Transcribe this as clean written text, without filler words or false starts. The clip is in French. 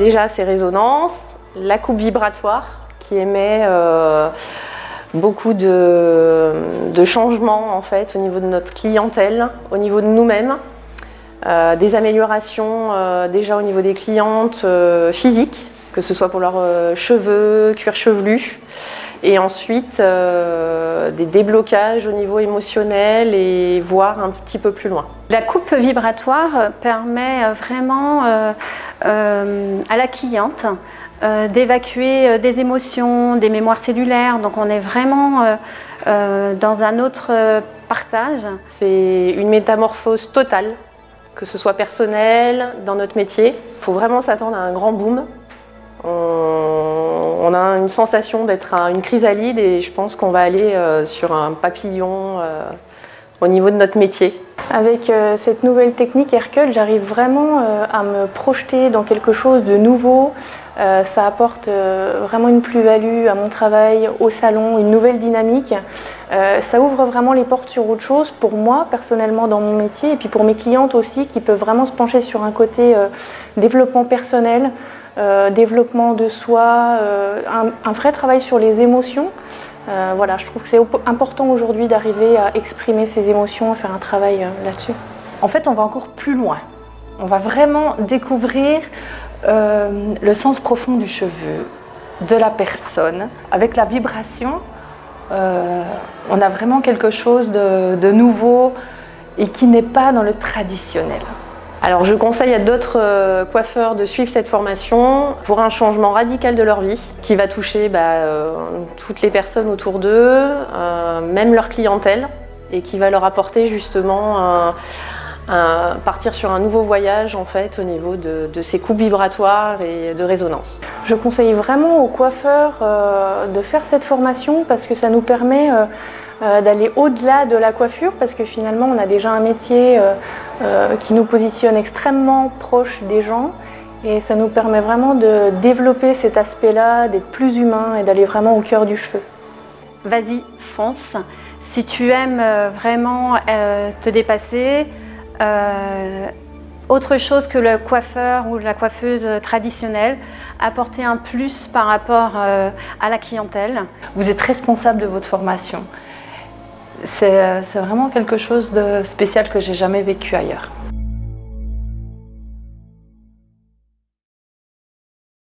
Déjà, ces résonances, la coupe vibratoire qui émet beaucoup de changements en fait, au niveau de notre clientèle, au niveau de nous-mêmes. Des améliorations déjà au niveau des clientes physiques, que ce soit pour leurs cheveux, cuir chevelu, et ensuite des déblocages au niveau émotionnel et voir un petit peu plus loin. La coupe vibratoire permet vraiment à la cliente d'évacuer des émotions, des mémoires cellulaires, donc on est vraiment dans un autre partage. C'est une métamorphose totale, que ce soit personnel, dans notre métier. Il faut vraiment s'attendre à un grand boom. On a une sensation d'être à une chrysalide et je pense qu'on va aller sur un papillon au niveau de notre métier. Avec cette nouvelle technique Aircut, j'arrive vraiment à me projeter dans quelque chose de nouveau. Ça apporte vraiment une plus-value à mon travail, au salon, une nouvelle dynamique. Ça ouvre vraiment les portes sur autre chose pour moi personnellement dans mon métier et puis pour mes clientes aussi qui peuvent vraiment se pencher sur un côté développement personnel, développement de soi, un vrai travail sur les émotions. Voilà, je trouve que c'est important aujourd'hui d'arriver à exprimer ses émotions, à faire un travail là-dessus. En fait, on va encore plus loin. On va vraiment découvrir le sens profond du cheveu, de la personne. Avec la vibration, on a vraiment quelque chose de nouveau et qui n'est pas dans le traditionnel. Alors je conseille à d'autres coiffeurs de suivre cette formation pour un changement radical de leur vie qui va toucher toutes les personnes autour d'eux, même leur clientèle, et qui va leur apporter justement partir sur un nouveau voyage en fait au niveau de ces coupes vibratoires et de résonance. Je conseille vraiment aux coiffeurs de faire cette formation parce que ça nous permet d'aller au-delà de la coiffure parce que finalement on a déjà un métier qui nous positionne extrêmement proche des gens et ça nous permet vraiment de développer cet aspect-là, d'être plus humain et d'aller vraiment au cœur du cheveu. Vas-y, fonce. Si tu aimes vraiment te dépasser, autre chose que le coiffeur ou la coiffeuse traditionnelle, apporter un plus par rapport à la clientèle. Vous êtes responsable de votre formation. C'est vraiment quelque chose de spécial que j'ai jamais vécu ailleurs.